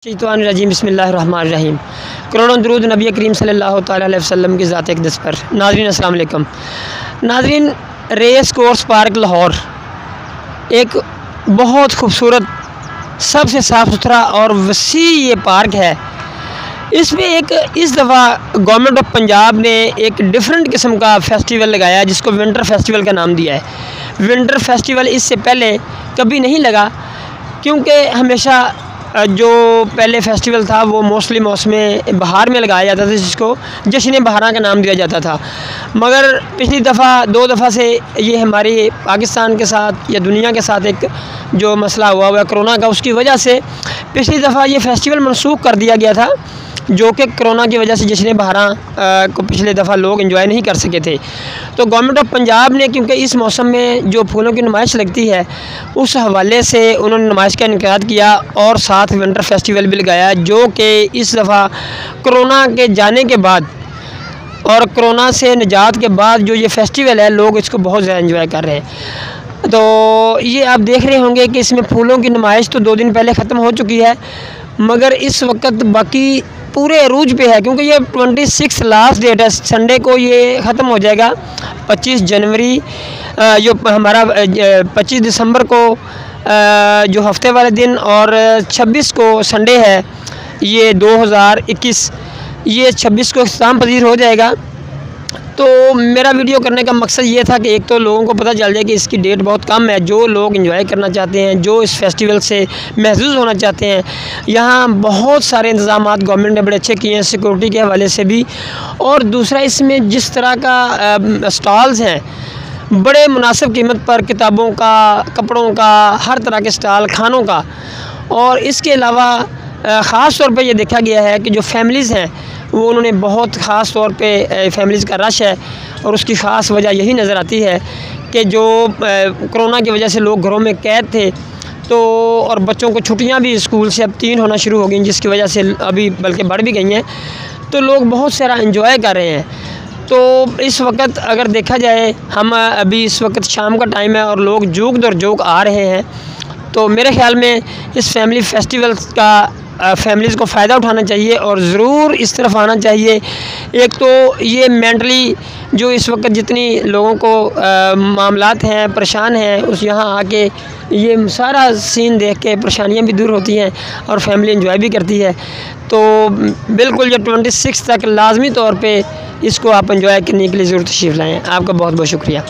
शैतानिर्रजीम बिस्मिल्लाहिर्रहमानिर्रहीम। करोड़ों दरूद नबी करीम सल्लल्लाहु तआला अलैहि वसल्लम की ज़ात अक़दस पर। नाज़रीन अस्सलाम वालेकुम। नाज़रीन, रेस कोर्स पार्क लाहौर एक बहुत खूबसूरत, सबसे साफ़ सुथरा और वसी ये पार्क है। इसमें इस दफ़ा गवर्नमेंट ऑफ पंजाब ने एक डिफरेंट किस्म का फ़ेस्टिवल लगाया है, जिसको विंटर फेस्टिवल का नाम दिया है। विंटर फेस्टिवल इससे पहले कभी नहीं लगा, क्योंकि हमेशा जो पहले फेस्टिवल था वो मोस्टली मौसम बहार में लगाया जाता था, जिसको जश्न बहारा का नाम दिया जाता था। मगर पिछली दफ़ा 2 दफ़ा से ये हमारे पाकिस्तान के साथ या दुनिया के साथ एक जो मसला हुआ है कोरोना का, उसकी वजह से पिछली दफ़ा ये फेस्टिवल मनसूख कर दिया गया था, जो कि कोरोना की वजह से जश्न बहारा को पिछले दफ़ा लोग एंजॉय नहीं कर सके थे। तो गवर्नमेंट ऑफ पंजाब ने, क्योंकि इस मौसम में जो फूलों की नुमाइश लगती है, उस हवाले से उन्होंने नुमाइश का इनेकाद किया और साथ विंटर फेस्टिवल भी लगाया, जो कि इस दफ़ा कोरोना के जाने के बाद और कोरोना से निजात के बाद जो ये फेस्टिवल है, लोग इसको बहुत ज़्यादा एंजॉय कर रहे हैं। तो ये आप देख रहे होंगे कि इसमें फूलों की नुमाइश तो 2 दिन पहले ख़त्म हो चुकी है, मगर इस वक्त बाकी पूरे अरूज पे है, क्योंकि ये 26 लास्ट डेट है। संडे को ये ख़त्म हो जाएगा। 25 जनवरी जो हमारा 25 दिसंबर को जो हफ्ते वाले दिन, और 26 को संडे है, ये 2021, ये 26 को इख्तिताम पजीर हो जाएगा। तो मेरा वीडियो करने का मकसद ये था कि एक तो लोगों को पता चल जाए कि इसकी डेट बहुत कम है। जो लोग एंजॉय करना चाहते हैं, जो इस फेस्टिवल से महसूस होना चाहते हैं, यहाँ बहुत सारे इंतज़ामात गवर्नमेंट ने बड़े अच्छे किए हैं, सिक्योरिटी के हवाले से भी। और दूसरा, इसमें जिस तरह का स्टॉल्स हैं, बड़े मुनासिब कीमत पर किताबों का, कपड़ों का, हर तरह के स्टॉल, खानों का। और इसके अलावा ख़ास तौर पे ये देखा गया है कि जो फैमिलीज़ हैं, वो उन्होंने बहुत ख़ास तौर पे फैमिलीज़ का रश है, और उसकी ख़ास वजह यही नज़र आती है कि जो कोरोना की वजह से लोग घरों में कैद थे, तो और बच्चों को छुट्टियां भी स्कूल से अब 3 होना शुरू हो गई, जिसकी वजह से अभी बल्कि बढ़ भी गई हैं, तो लोग बहुत सारा एंजॉय कर रहे हैं। तो इस वक्त अगर देखा जाए, हम अभी इस वक्त शाम का टाइम है और लोग जोक दर जोक आ रहे हैं, तो मेरे ख़्याल में इस फैमिली फेस्टिवल का फैमिलीज़ को फ़ायदा उठाना चाहिए और ज़रूर इस तरफ आना चाहिए। एक तो ये मेंटली जो इस वक्त जितनी लोगों को मामलात हैं, परेशान हैं, उस यहाँ आके ये सारा सीन देख के परेशानियाँ भी दूर होती हैं और फैमिली एंजॉय भी करती है। तो बिल्कुल ये 26 तक लाजमी तौर पे इसको आप एंजॉय करने के लिए ज़रूर तशरीफ़ लाएँ। आपका बहुत बहुत शुक्रिया।